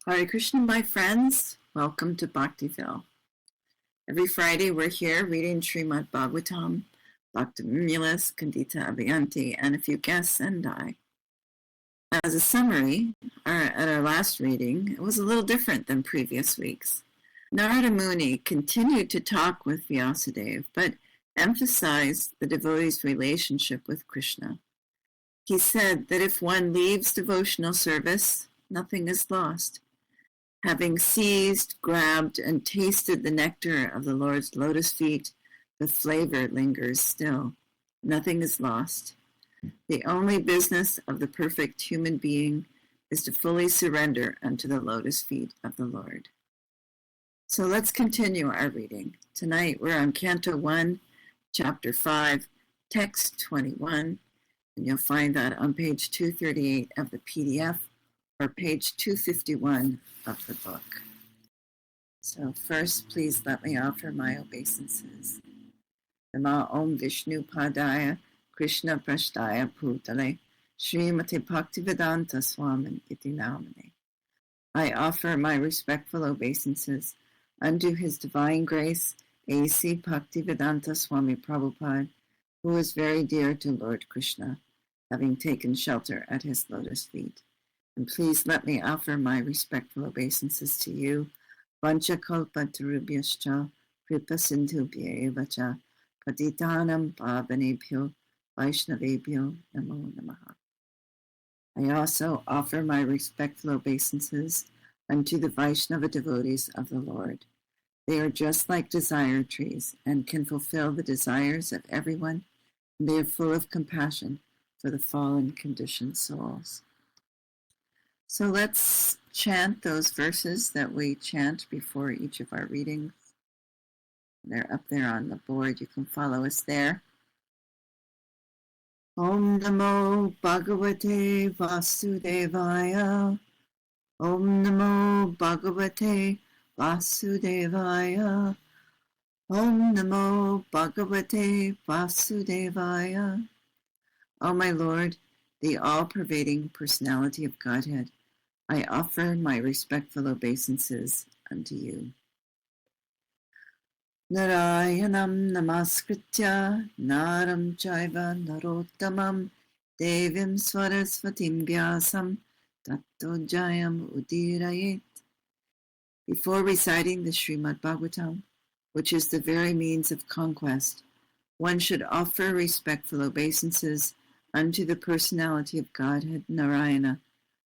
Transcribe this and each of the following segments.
Hare Krishna, my friends. Welcome to Bhaktiville. Every Friday we're here reading Srimad Bhagavatam, Bhakti Mimulus, Khandita Abeyante, and a few guests and I. As a summary, at our last reading, it was a little different than previous weeks. Narada Muni continued to talk with Vyasadeva, but emphasized the devotee's relationship with Krishna. He said that if one leaves devotional service, nothing is lost. Having seized, grabbed, and tasted the nectar of the Lord's lotus feet, the flavor lingers still. Nothing is lost. The only business of the perfect human being is to fully surrender unto the lotus feet of the Lord. So let's continue our reading. Tonight we're on Canto 1, Chapter 5, Text 21, and you'll find that on page 238 of the PDF, or page 251 of the book. So first, please let me offer my obeisances. Nama Om Vishnu Padaya Krishna Prashtaya Bhutale Srimati Bhaktivedanta Swamin Iti Namane. I offer my respectful obeisances unto His Divine Grace, A.C. Bhaktivedanta Swami Prabhupada, who is very dear to Lord Krishna, having taken shelter at his lotus feet. And please let me offer my respectful obeisances to you. Vancha kalpa tarubhyascha, kripa sindhubhya evacha, patitanam pavanebhyo, vaishnavebhyo, namo namaha. I also offer my respectful obeisances unto the Vaishnava devotees of the Lord. They are just like desire trees and can fulfill the desires of everyone, and they are full of compassion for the fallen conditioned souls. So let's chant those verses that we chant before each of our readings. They're up there on the board. You can follow us there. Om Namo Bhagavate Vasudevaya. Om Namo Bhagavate Vasudevaya. Om Namo Bhagavate Vasudevaya. O my Lord, the all-pervading personality of Godhead, I offer my respectful obeisances unto you. Narayanam namaskritya naram chaiva narottamam devim swarasvatim vyasam tatto jayam udirayet. Before reciting the Srimad Bhagavatam, which is the very means of conquest, one should offer respectful obeisances unto the personality of Godhead Narayana,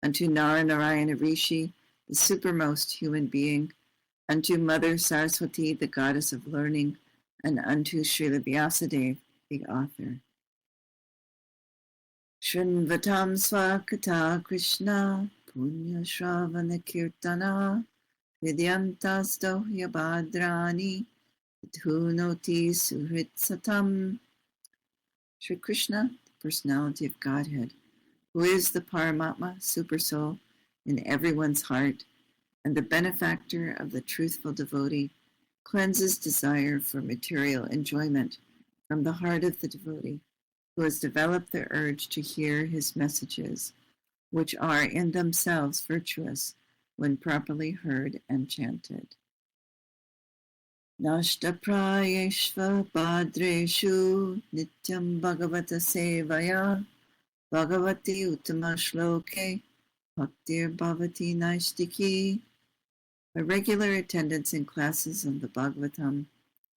unto Narayana Rishi, the supermost human being, unto Mother Saraswati, the goddess of learning, and unto Srila Vyasadeva, the author. Shrinvatam Swakata Krishna, Punya Shravana Kirtana, Vidyantas Dohya Bhadrani, Dhunoti Suhrit Satam. Sri Krishna, personality of Godhead, who is the Paramatma, Supersoul, in everyone's heart, and the benefactor of the truthful devotee, cleanses desire for material enjoyment from the heart of the devotee, who has developed the urge to hear his messages, which are in themselves virtuous when properly heard and chanted. Nashta prayeshva bhadreshu nityam bhagavata sevaya bhagavati uttama shloke bhaktir bhavati naistiki. By regular attendance in classes of the Bhagavatam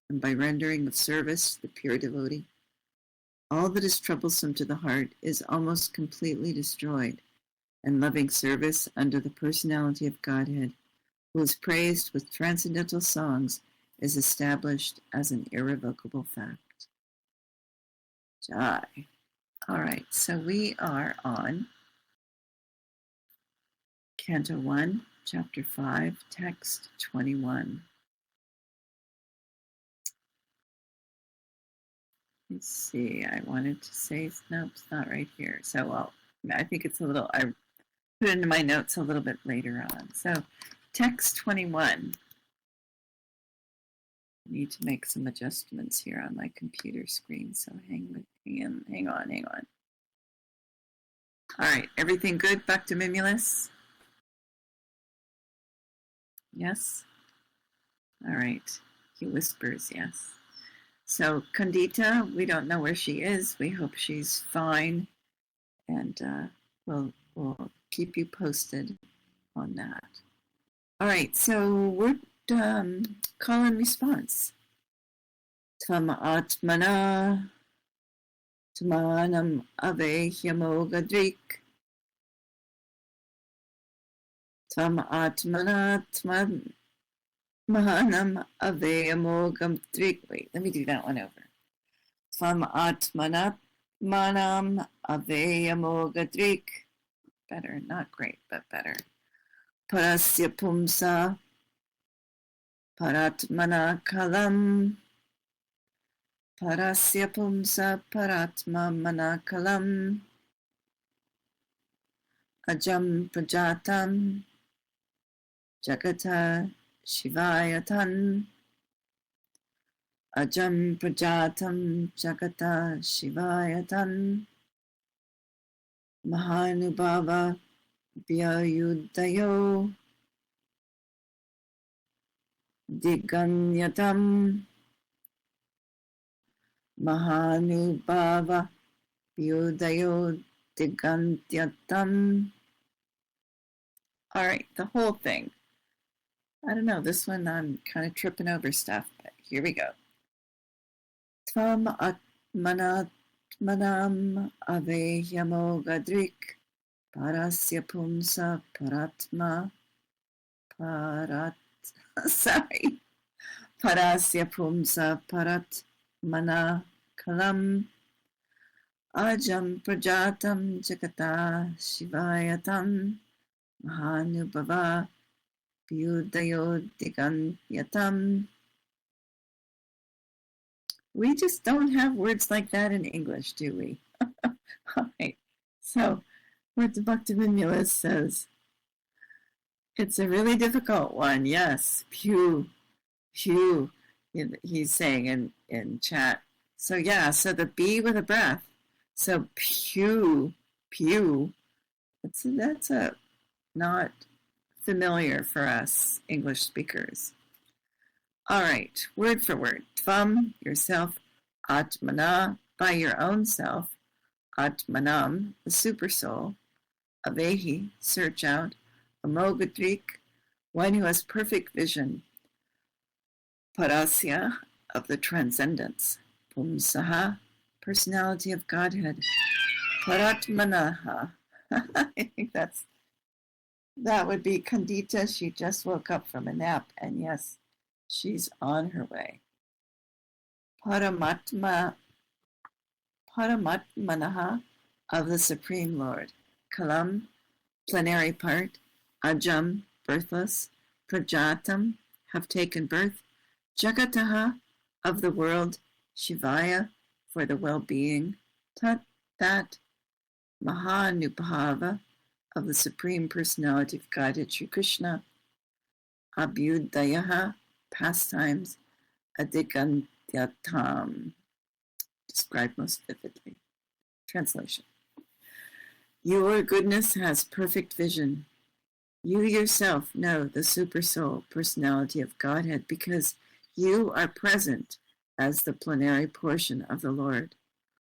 and by rendering of service to the pure devotee, all that is troublesome to the heart is almost completely destroyed, and loving service under the personality of Godhead, who is praised with transcendental songs, is established as an irrevocable fact. Jai. All right, so we are on Canto 1, Chapter 5, Text 21. Let's see, I wanted to say, nope, it's not right here. So, well, I think it's a little, I put it into my notes a little bit later on. So, Text 21. I need to make some adjustments here on my computer screen, so hang on. All right, everything good, Bhakti Mimulus? Yes? All right. He whispers yes. So Khandita, we don't know where she is. We hope she's fine, and we'll keep you posted on that. All right, so word call and response. Tvam atmana tmanam avehyamogedrik. Tvam atmana tmanam avehyamogedrik. Wait, let me do that one over. Tvam atmana manam avehyamogedrik. Better, not great, but better. Parasya pumsa paratmana kalam. Parasya pumsa paratma manakalam. Ajam prajatam jagata shivayatan. Ajam prajatam jagata shivayatan. Mahanubhava vyayudayo diganyatam. Mahanubhava vyudayo digantyatam. All right, the whole thing. I don't know, this one I'm kind of tripping over stuff, but here we go. Tvam atmanatmanam avehyamogedrik. Parasya pumsa paratma sorry. Parasya pumsa paratmana kalam. Ajam prajatam jagata shivayatam. Mahanubhava vyudayo diganyatam. We just don't have words like that in English, do we? All right. So, what the Bhakti Mimulus says, it's a really difficult one, yes. Pew, he's saying in chat. So yeah, so the B with a breath. So pew, that's a not familiar for us English speakers. All right, word for word. Tvam, yourself. Atmana, by your own self. Atmanam, the super soul. Avehi, search out. Amogedrik, one who has perfect vision. Parasya, of the transcendence. Pumsaha, personality of Godhead. Paratmanaha, I think that would be Khandita. She just woke up from a nap, and yes, she's on her way. Paramatmanaha, of the Supreme Lord. Kalam, plenary part. Ajam, birthless. Prajatam, have taken birth. Jagataha, of the world. Shivaya, for the well-being. Tat, that. Mahanubhava, of the Supreme Personality of Godhead, Sri Krishna. Abhyudayaha, pastimes. Adigantyatam, described most vividly. Translation. Your goodness has perfect vision. You yourself know the super soul personality of Godhead because you are present as the plenary portion of the Lord.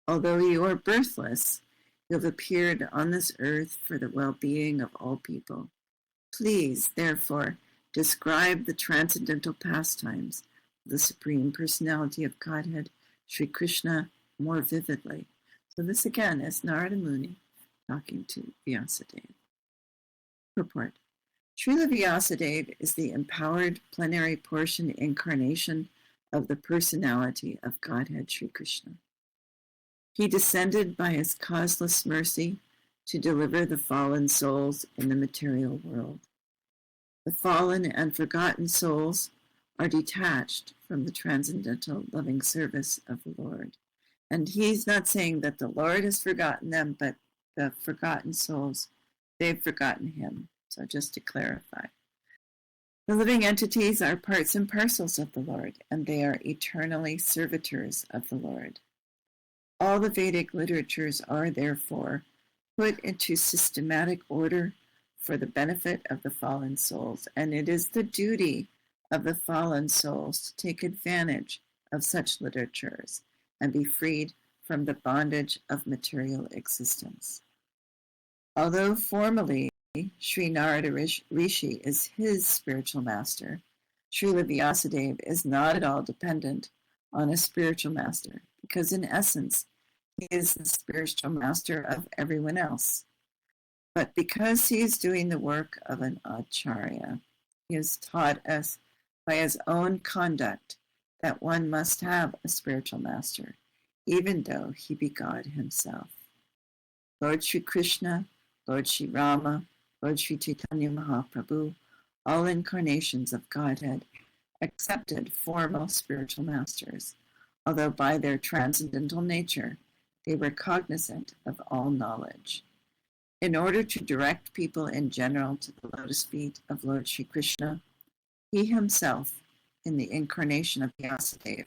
Although you are birthless, you have appeared on this earth for the well-being of all people. Please, therefore, describe the transcendental pastimes of the Supreme Personality of Godhead, Sri Krishna, more vividly. So this again is Narada Muni talking to Vyasadeva. Purport. Srila Vyasadeva is the empowered plenary portion incarnation of the personality of Godhead Sri Krishna. He descended by his causeless mercy to deliver the fallen souls in the material world. The fallen and forgotten souls are detached from the transcendental loving service of the Lord. And he's not saying that the Lord has forgotten them, but the forgotten souls, they've forgotten him. So just to clarify. The living entities are parts and parcels of the Lord, and they are eternally servitors of the Lord. All the Vedic literatures are, therefore, put into systematic order for the benefit of the fallen souls, and it is the duty of the fallen souls to take advantage of such literatures and be freed from the bondage of material existence. Although formally Sri Narada Rishi is his spiritual master, Srila Vyasadeva is not at all dependent on a spiritual master, because in essence, he is the spiritual master of everyone else. But because he is doing the work of an acharya, he has taught us by his own conduct that one must have a spiritual master, even though he be God himself. Lord Sri Krishna, Lord Sri Rama, Lord Sri Chaitanya Mahaprabhu, all incarnations of Godhead, accepted formal spiritual masters, although by their transcendental nature, they were cognizant of all knowledge. In order to direct people in general to the lotus feet of Lord Sri Krishna, he himself, in the incarnation of Vyasadeva,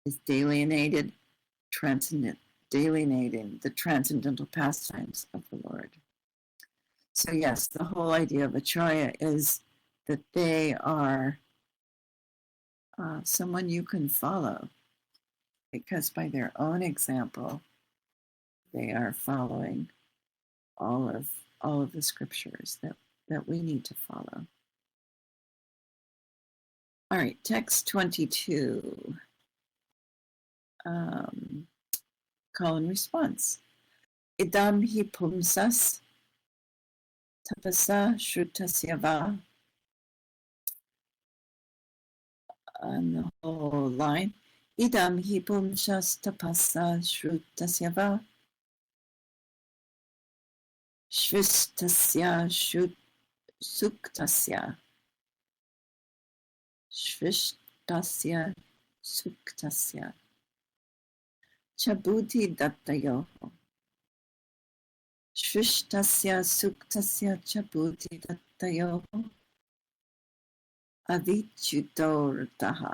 is delineating the transcendental pastimes of the Lord. So yes, the whole idea of acharya is that they are someone you can follow, because by their own example, they are following all of the scriptures that we need to follow. All right, text 22. Call and response. Idam hi pumsas tapasa shrutasya va. On the whole line. Idam hi pumsas tapasa shrutasya va. Shvistasya suktasya. Shvistasya suktasya. Chabuti dattayoho. Shvistasya suktasya chabuti dattayoho. Avichyutortaha.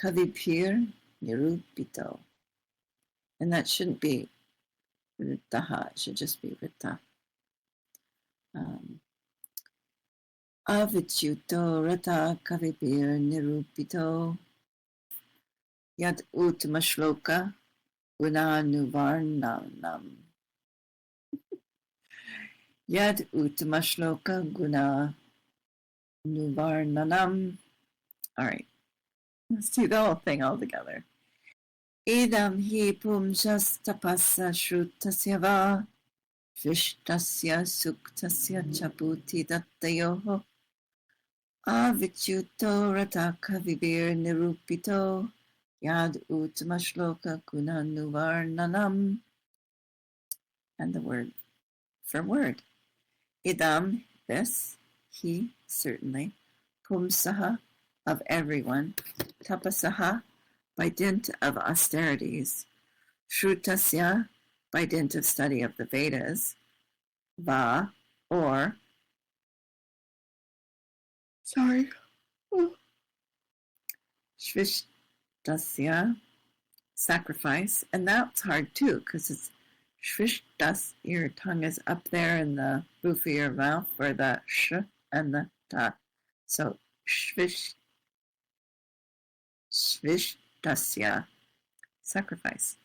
Kavipir nirupito. And that shouldn't be Ritaha, it should just be Rita. Avichyuto Rata Kavipir Nirupito Yad Uttama Shloka Gunanuvarnanam. Yad Uttama Shloka Gunanuvarnanam. All right, let's do the whole thing all together. Idam hi pumsas tapasa shrutasya va, vishtasya suktasya chaputi dattayoho, avichyuto rata kavibir nirupito, yad uttama shloka gunanuvarnanam. And the word for word. Idam, this, he, certainly, pumsaha, of everyone, tapasaha, by dint of austerities, shrutasya, by dint of study of the Vedas, va, or, shvishtasya, sacrifice, and that's hard too, because it's shvishtas, your tongue is up there in the roof of your mouth for the sh and the ta. So, shvishtasya, sacrifice.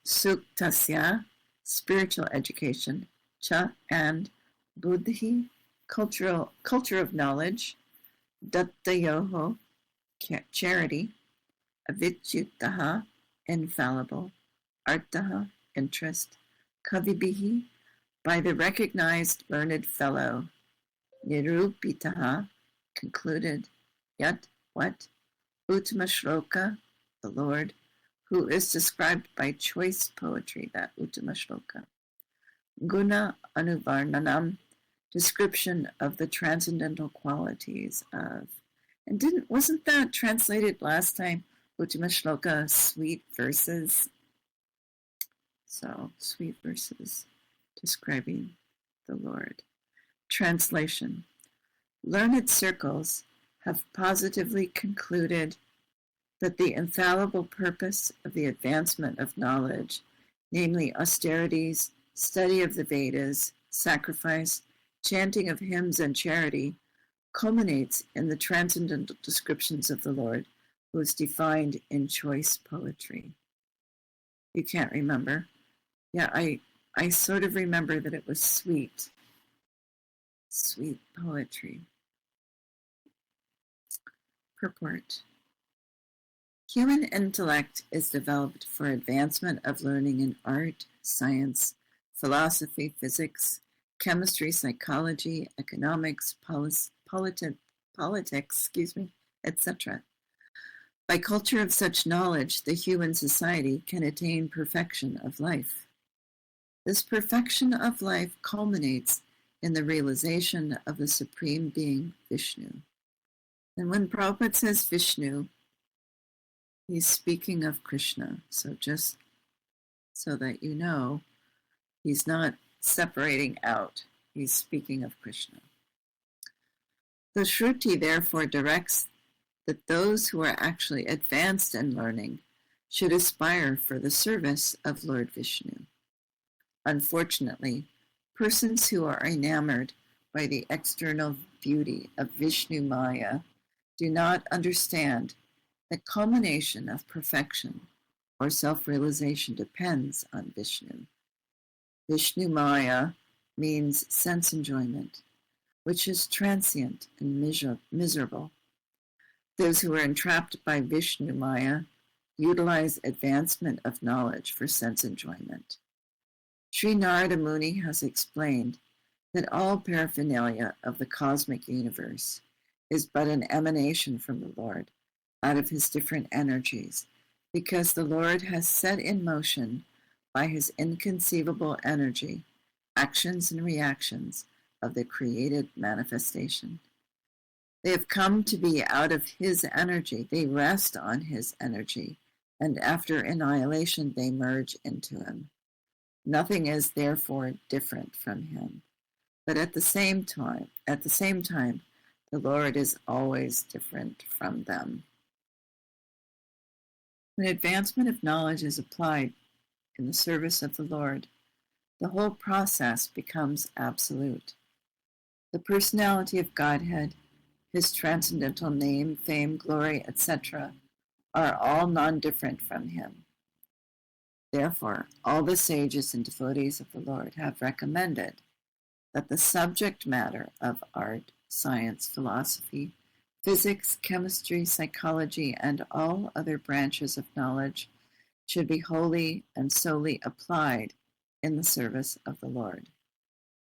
Suktasya, spiritual education. Cha, and buddhi, culture of knowledge. Dattayoho, charity. Avidyutaha, infallible. Artaha, interest. Kavibihi, by the recognized learned fellow. Nirupitaha, concluded. Yat, what? Uttama Shloka, the Lord, who is described by choice poetry, that Uttama Shloka. Guna Anuvarnanam, description of the transcendental qualities of. And wasn't that translated last time? Uttama Shloka, sweet verses. So, sweet verses describing the Lord. Translation. Learned circles have positively concluded that the infallible purpose of the advancement of knowledge, namely austerities, study of the Vedas, sacrifice, chanting of hymns, and charity culminates in the transcendental descriptions of the Lord, who is defined in choice poetry. You can't remember? Yeah, I sort of remember that it was sweet poetry. Purport. Human intellect is developed for advancement of learning in art, science, philosophy, physics, chemistry, psychology, economics, politics, etc. By culture of such knowledge, the human society can attain perfection of life. This perfection of life culminates in the realization of the Supreme Being, Vishnu. And when Prabhupada says Vishnu, he's speaking of Krishna. So just so that you know, he's not separating out. He's speaking of Krishna. The Shruti therefore directs that those who are actually advanced in learning should aspire for the service of Lord Vishnu. Unfortunately, persons who are enamored by the external beauty of Vishnu Maya do not understand that culmination of perfection or self-realization depends on Vishnu. Vishnu Maya means sense enjoyment, which is transient and miserable. Those who are entrapped by Vishnu Maya utilize advancement of knowledge for sense enjoyment. Sri Narada Muni has explained that all paraphernalia of the cosmic universe is but an emanation from the Lord out of his different energies, because the Lord has set in motion by his inconceivable energy actions and reactions of the created manifestation. They have come to be out of his energy. They rest on his energy, and after annihilation, they merge into him. Nothing is therefore different from him. But at the same time, the Lord is always different from them. When advancement of knowledge is applied in the service of the Lord, the whole process becomes absolute. The personality of Godhead, his transcendental name, fame, glory, etc., are all non-different from him. Therefore, all the sages and devotees of the Lord have recommended that the subject matter of art, science, philosophy, physics, chemistry, psychology, and all other branches of knowledge should be wholly and solely applied in the service of the Lord.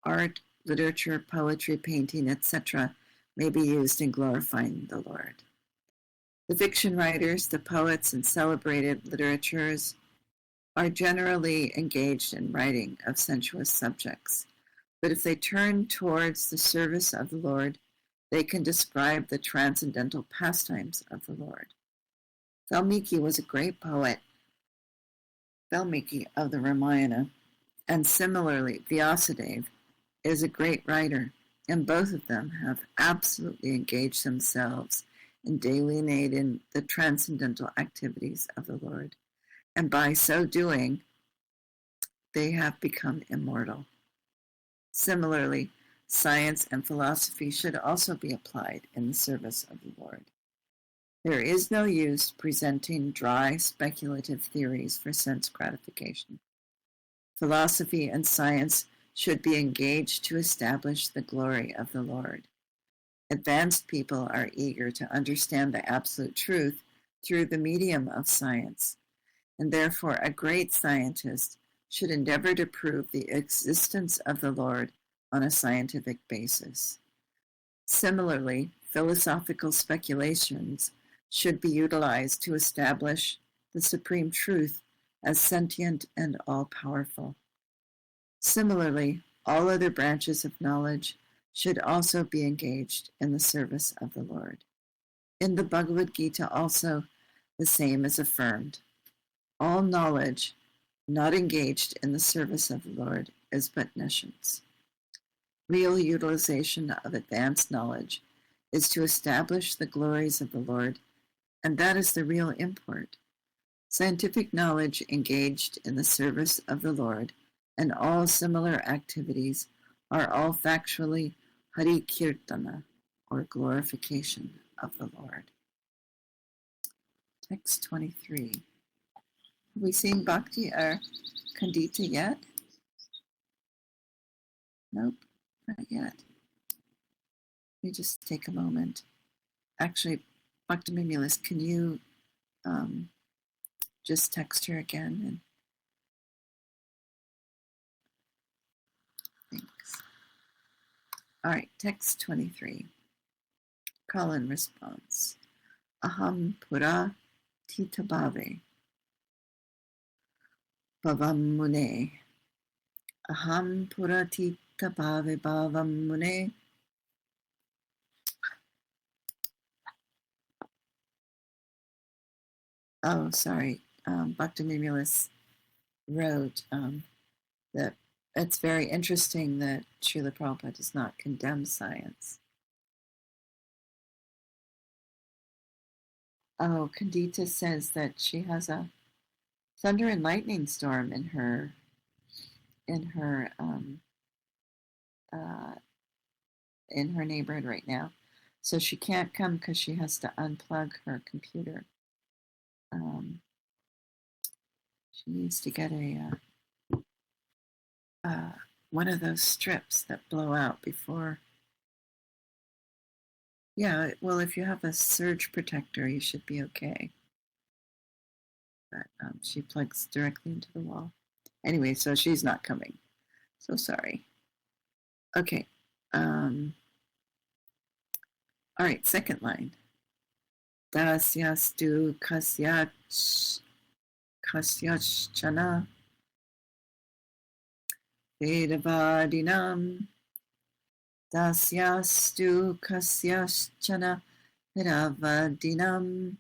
Art, literature, poetry, painting, etc. may be used in glorifying the Lord. The fiction writers, the poets, and celebrated literatures are generally engaged in writing of sensuous subjects, but if they turn towards the service of the Lord, they can describe the transcendental pastimes of the Lord. Valmiki was a great poet, Valmiki of the Ramayana, and similarly Vyasadeva is a great writer, and both of them have absolutely engaged themselves in delineating the transcendental activities of the Lord, and by so doing, they have become immortal. Similarly, science and philosophy should also be applied in the service of the Lord. There is no use presenting dry, speculative theories for sense gratification. Philosophy and science should be engaged to establish the glory of the Lord. Advanced people are eager to understand the absolute truth through the medium of science, and therefore a great scientist should endeavor to prove the existence of the Lord on a scientific basis. Similarly, philosophical speculations should be utilized to establish the supreme truth as sentient and all-powerful. Similarly, all other branches of knowledge should also be engaged in the service of the Lord. In the Bhagavad Gita also, the same is affirmed. All knowledge not engaged in the service of the Lord is but nescience. Real utilization of advanced knowledge is to establish the glories of the Lord, and that is the real import. Scientific knowledge engaged in the service of the Lord and all similar activities are all factually Hari Kirtana, or glorification of the Lord. Text 23. Have we seen Bhakti or Khandita yet? Nope, not yet. Let me just take a moment. Actually, Bhakti Mimulus, can you just text her again? And thanks. All right, text 23. Call-in response. Aham pura titabhave bhavam mune. Aham pura titabhave bhavam mune. Oh, sorry. Bhakti Mimulus wrote that it's very interesting that Srila Prabhupada does not condemn science. Oh, Khandita says that she has a thunder and lightning storm in her neighborhood right now, so she can't come because she has to unplug her computer. She needs to get one of those strips that blow out before. Yeah, well, if you have a surge protector, you should be okay. But she plugs directly into the wall. Anyway, so she's not coming. So sorry. Okay. All right, second line. Dasyastu kasyachana vedavadinam. Dasyastu kasyachana vedavadinam.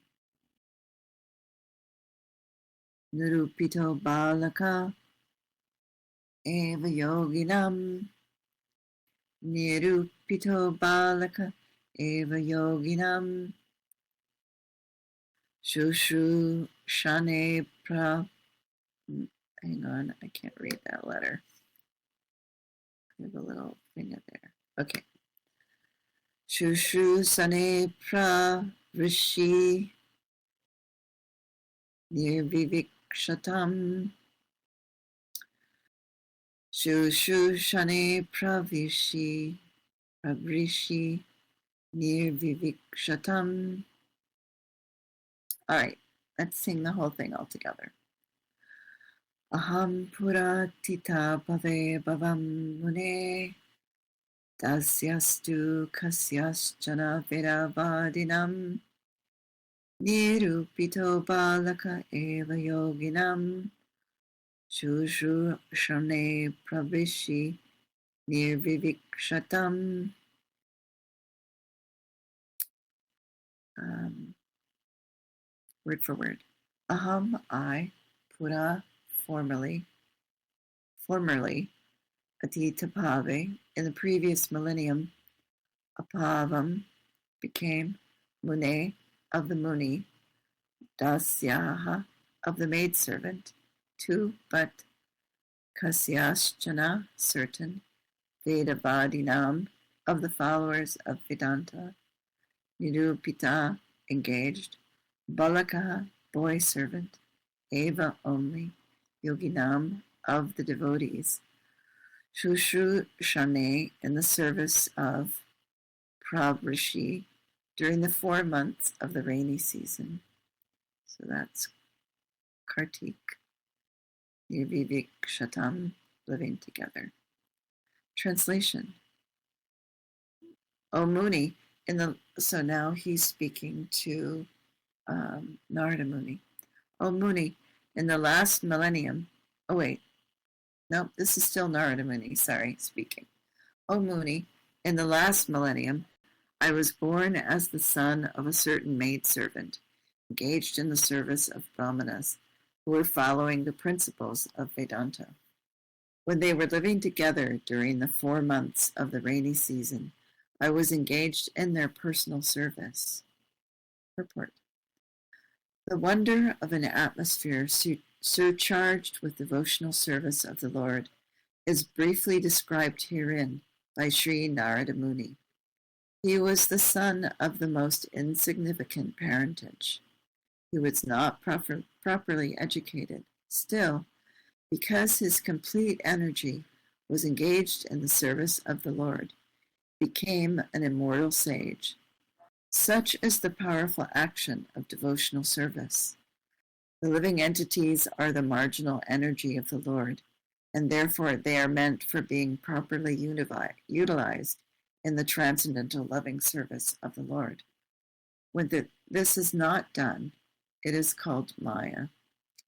Nirupito balaka eva yoginam. Nirupito balaka eva yoginam. Shushu shane pra. Hang on, I can't read that letter. I have a little finger there. Okay. Shushu sane pra rishi nirvivikshatam. Shushu shane pravishi pravrishi nirvivikshatam. All right, let's sing the whole thing all together. Aham pura tita bhave bhavam mune. Dasyastu kasyaschana vedavadinam. Nirupito balaka eva yoginam. Shushu shane pravishi nirvivikshatam. Word for word. Aham, I, pura, formerly, Adita Bhave, in the previous millennium, Apavam became Mune, of the Muni, Dasyaha, of the maidservant, two, but Kasyaschana, certain, Vedavadinam, of the followers of Vedanta, Nirupita, engaged, Balaka, boy servant, Eva only, Yoginam, of the devotees, Shushu Shane, in the service of Pravrishi, during the 4 months of the rainy season. So that's Kartik, Nirvivik Shatam, living together. Translation. O Muni, so now he's speaking to Narada Muni. O Muni, in the last millennium, this is still Narada Muni, speaking. O Muni, in the last millennium, I was born as the son of a certain maidservant, engaged in the service of Brahmanas, who were following the principles of Vedanta. When they were living together during the 4 months of the rainy season, I was engaged in their personal service. Purport. The wonder of an atmosphere surcharged with devotional service of the Lord is briefly described herein by Sri Narada Muni. He was the son of the most insignificant parentage. He was not properly educated. Still, because his complete energy was engaged in the service of the Lord, became an immortal sage. Such is the powerful action of devotional service. The living entities are the marginal energy of the Lord, and therefore they are meant for being properly utilized in the transcendental loving service of the Lord. When this is not done, it is called Maya.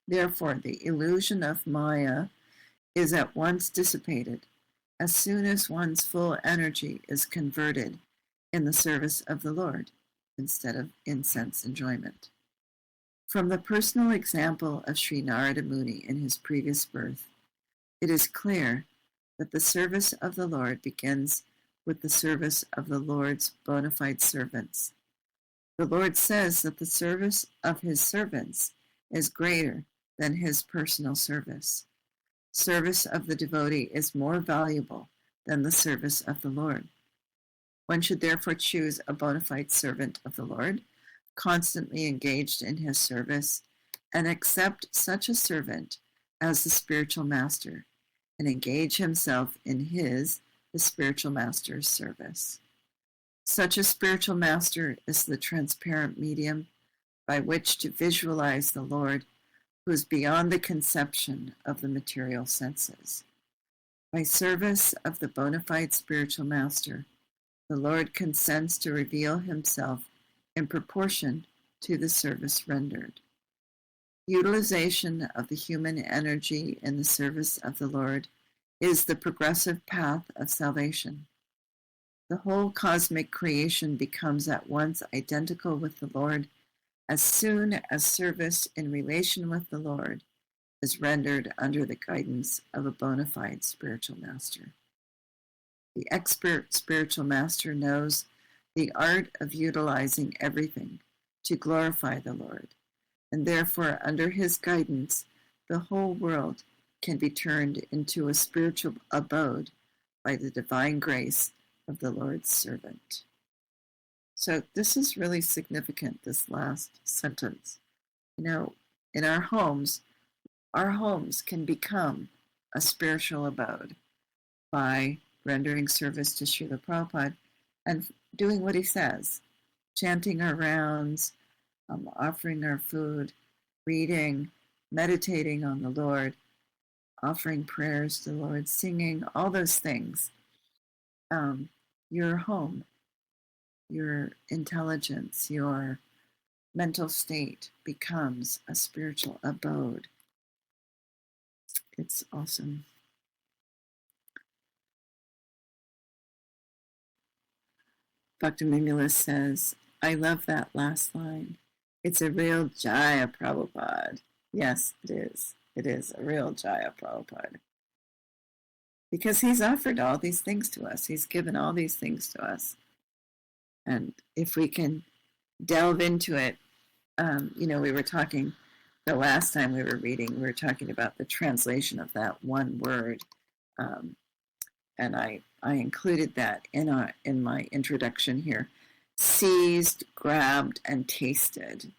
Therefore, the illusion of Maya is at once dissipated as soon as one's full energy is converted in the service of the Lord instead of in sense enjoyment. From the personal example of Sri Narada Muni in his previous birth, it is clear that the service of the Lord begins with the service of the Lord's bona fide servants. The Lord says that the service of his servants is greater than his personal service. Service of the devotee is more valuable than the service of the Lord. One should therefore choose a bona fide servant of the Lord, constantly engaged in his service, and accept such a servant as the spiritual master, and engage himself in the spiritual master's service. Such a spiritual master is the transparent medium by which to visualize the Lord, who is beyond the conception of the material senses. By service of the bona fide spiritual master, the Lord consents to reveal himself in proportion to the service rendered. Utilization of the human energy in the service of the Lord is the progressive path of salvation. The whole cosmic creation becomes at once identical with the Lord as soon as service in relation with the Lord is rendered under the guidance of a bona fide spiritual master. The expert spiritual master knows the art of utilizing everything to glorify the Lord, and therefore under his guidance the whole world can be turned into a spiritual abode by the divine grace of the Lord's servant. So this is really significant, this last sentence. In our homes can become a spiritual abode by rendering service to Srila Prabhupada and doing what he says, chanting our rounds, offering our food, reading, meditating on the Lord, offering prayers to the Lord, singing, all those things. Your home, your intelligence, your mental state becomes a spiritual abode. It's awesome. Bhakti Mimulus says, I love that last line. It's a real Jaya Prabhupada. Yes, it is. It is a real Jaya Prabhupada. Because he's offered all these things to us. He's given all these things to us. And if we can delve into it, we were talking, the last time we were reading, we were talking about the translation of that one word. And I included that in my introduction here. Seized, grabbed, and tasted.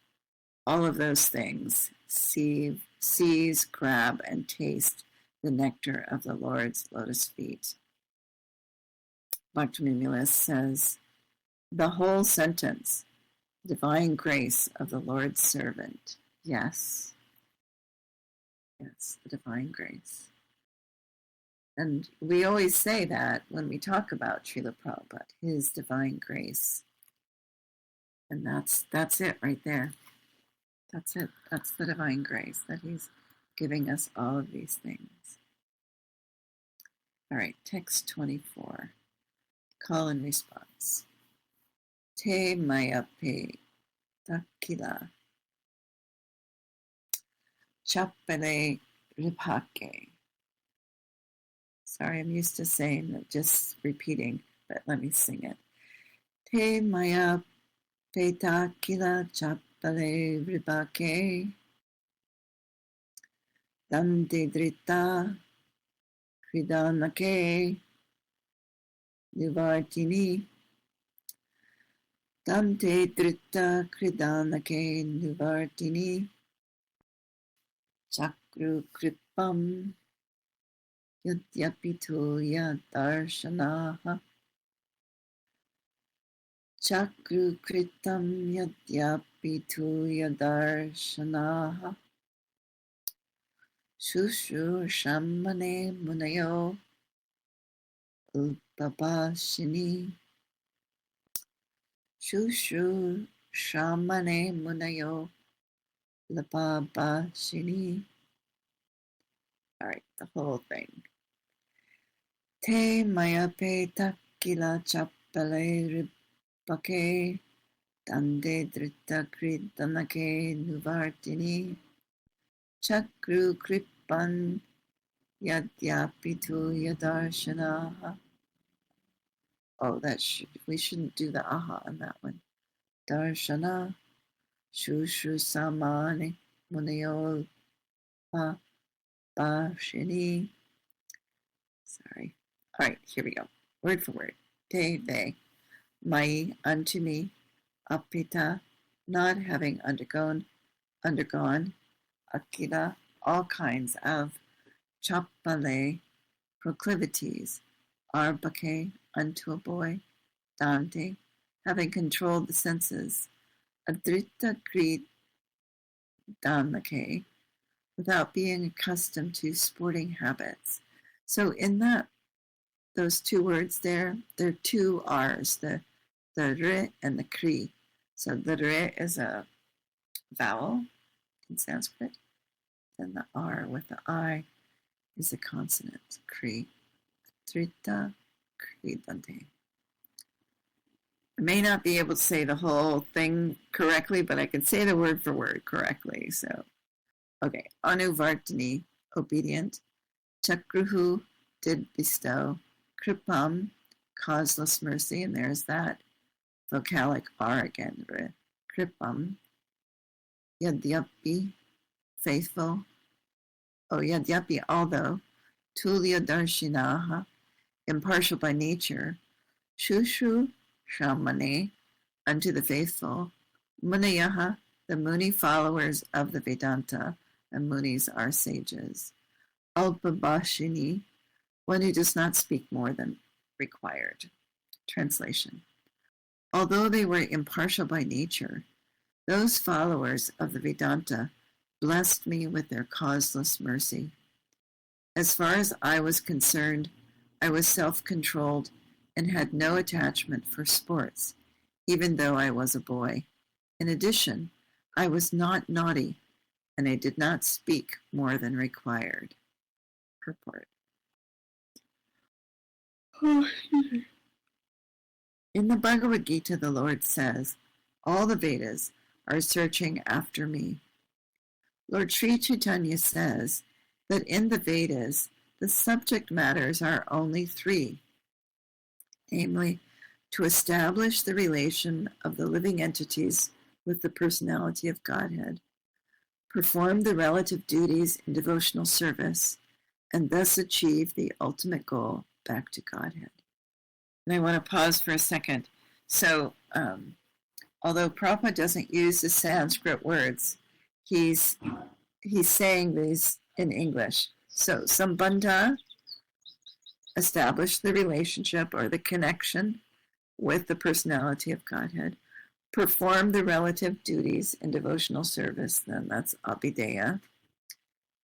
All of those things. Seize, grab, and taste the nectar of the Lord's lotus feet. Bhakti Mimulus says, the whole sentence, divine grace of the Lord's servant. Yes, the divine grace. And we always say that when we talk about Srila Prabhupada, his divine grace. And that's it right there. That's it. That's the divine grace, that he's giving us all of these things. All right, text 24. Call and response. Te maya pe takila chapale ripake. Sorry, I'm used to saying that, just repeating, but let me sing it. Te maya pe takila chapale ripake. Dante drita kridanake nuvartini. Dante dritta kridanake nuvartini. Chakru kripam yadyapitu yadarshanaha. Chakru kritam yadyapitu yadarshanaha. Shushu shamane munayo ulpabashini. Shushu shamane munayo ulpabashini. All right, the whole thing. Te mayape takila chapale ribake dande dritta kridanake nuvartini. Chakru kripan yadyapitu yadarshanaha. Oh, we shouldn't do the aha on that one. Darshana shushu samane munayo bashini. Sorry. All right, here we go. Word for word. Te they, mai unto me, apita, not having undergone, akila, all kinds of chapale, proclivities, arbake, unto a boy, Dante, having controlled the senses, adrita creed damake, without being accustomed to sporting habits. So in those two words there are two R's, the re and the kri. So the re is a vowel in Sanskrit, then the R with the I is a consonant, kri, adrita kridante. I may not be able to say the whole thing correctly, but I can say the word for word correctly. So, okay, anuvartini, obedient. Chakruhu, did bestow. Kripam, causeless mercy, and there's that vocalic R again. Kripam. Yadyapi, faithful. Oh, yadyapi, although. Tulya darshinaha, impartial by nature. Shushu, shamane, unto the faithful. Munayaha, the Muni followers of the Vedanta, and Munis are sages. Alpabashini, one who does not speak more than required. Translation. Although they were impartial by nature, those followers of the Vedanta blessed me with their causeless mercy. As far as I was concerned, I was self-controlled and had no attachment for sports, even though I was a boy. In addition, I was not naughty, and I did not speak more than required. Purport. In the Bhagavad Gita, the Lord says, all the Vedas are searching after me. Lord Sri Chaitanya says that in the Vedas, the subject matters are only three, namely, to establish the relation of the living entities with the personality of Godhead, perform the relative duties in devotional service, and thus achieve the ultimate goal, back to Godhead. And I want to pause for a second. So, although Prabhupada doesn't use the Sanskrit words, he's saying these in English. So, sambandha, establish the relationship or the connection with the personality of Godhead. Perform the relative duties in devotional service, then that's abhideya.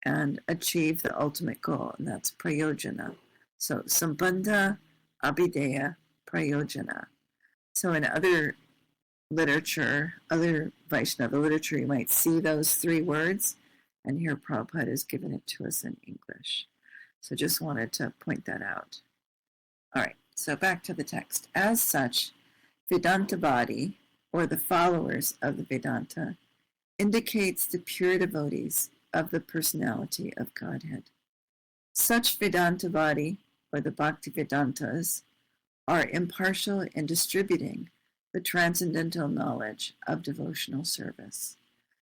And achieve the ultimate goal, and that's prayojana. So, sambandha, abhideya, prayojana. So in other literature, other Vaishnava literature, you might see those three words, and here Prabhupada has given it to us in English. So just wanted to point that out. All right, so back to the text. As such, Vedantavadi, or the followers of the Vedanta, indicates the pure devotees of the personality of Godhead. Such Vedantavadi, or the Bhakti Vedantas, are impartial in distributing the transcendental knowledge of devotional service.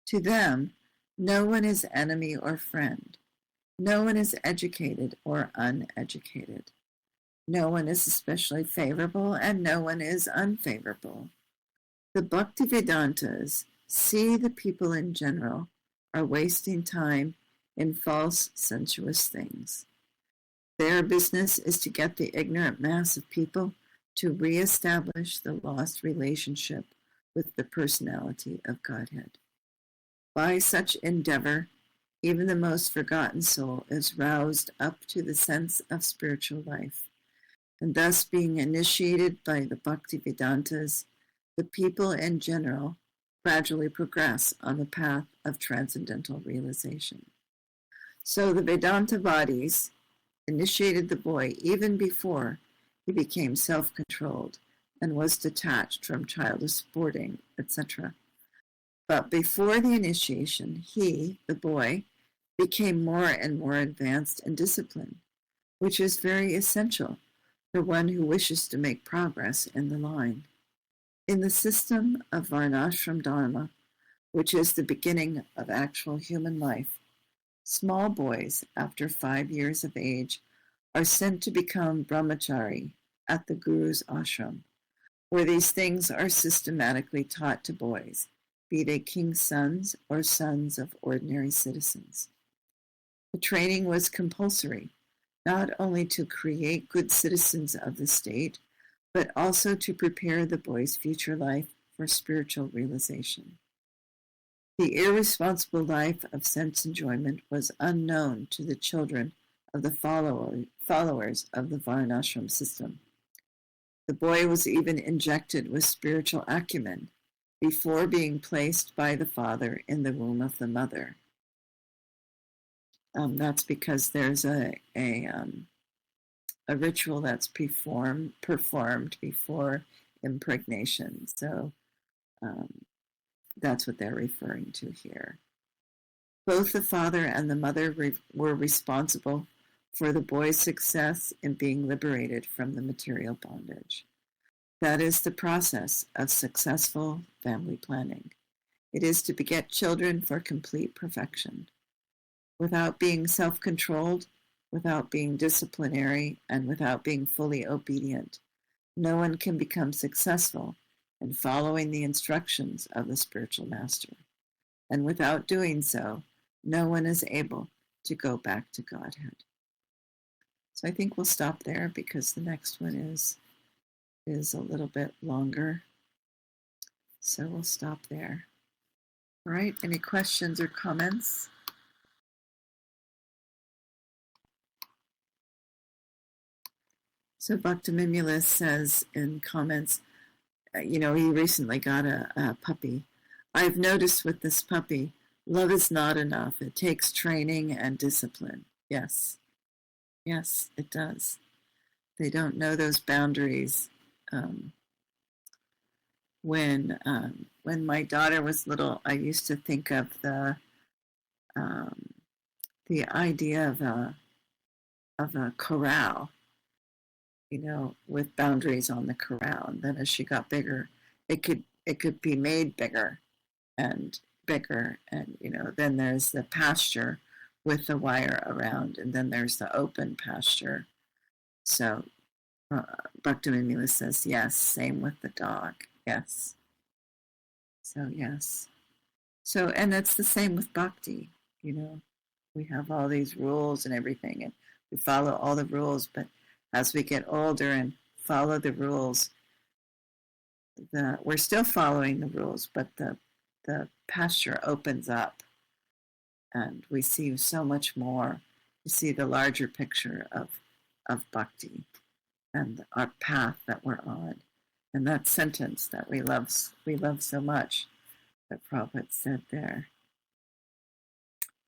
To them, no one is enemy or friend. No one is educated or uneducated. No one is especially favorable and no one is unfavorable. The Bhaktivedantas see the people in general are wasting time in false, sensuous things. Their business is to get the ignorant mass of people to reestablish the lost relationship with the personality of Godhead. By such endeavor, even the most forgotten soul is roused up to the sense of spiritual life, and thus being initiated by the Bhaktivedantas, the people in general gradually progress on the path of transcendental realization. So the Vedantavadis initiated the boy even before he became self-controlled and was detached from childish sporting, etc. But before the initiation, he, the boy, became more and more advanced in discipline, which is very essential for one who wishes to make progress in the line. In the system of Varnashram Dharma, which is the beginning of actual human life, small boys after 5 years of age are sent to become brahmachari at the Guru's ashram, where these things are systematically taught to boys, be they king's sons or sons of ordinary citizens. The training was compulsory, not only to create good citizens of the state, but also to prepare the boy's future life for spiritual realization. The irresponsible life of sense enjoyment was unknown to the children of the followers of the Varnashram system. The boy was even injected with spiritual acumen before being placed by the father in the womb of the mother. That's because there's a ritual that's performed before impregnation. So that's what they're referring to here. Both the father and the mother were responsible for the boy's success in being liberated from the material bondage. That is the process of successful family planning. It is to beget children for complete perfection. Without being self-controlled, without being disciplinary, and without being fully obedient, no one can become successful in following the instructions of the spiritual master. And without doing so, no one is able to go back to Godhead. So I think we'll stop there because the next one is a little bit longer. So we'll stop there. All right, any questions or comments? So Bhakti Mimulus says in comments, he recently got a puppy. I've noticed with this puppy, love is not enough. It takes training and discipline. Yes, it does. They don't know those boundaries. When my daughter was little, I used to think of the idea of a corral, with boundaries on the corral. And then as she got bigger, it could be made bigger and bigger. And, then there's the pasture with the wire around, and then there's the open pasture. So Bhakti Mimulus says, yes, same with the dog. Yes. So, yes. So, and it's the same with bhakti, We have all these rules and everything, and we follow all the rules, but as we get older and follow the rules, we're still following the rules, but the pasture opens up, and we see so much more. We see the larger picture of bhakti and our path that we're on. And that sentence that we love so much, that Prabhupada said there.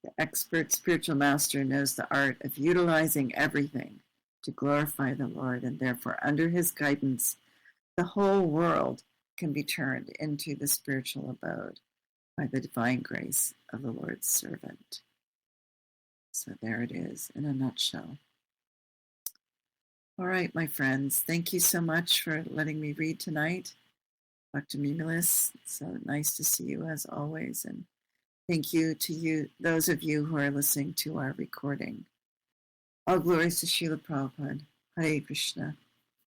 The expert spiritual master knows the art of utilizing everything to glorify the Lord, and therefore under his guidance, the whole world can be turned into the spiritual abode by the divine grace of the Lord's servant. So there it is in a nutshell. All right, my friends, thank you so much for letting me read tonight. Bhakti Mimulus, so nice to see you as always, and Thank you to you, those of you who are listening to our recording. All glories to Srila Prabhupada. Hare Krishna.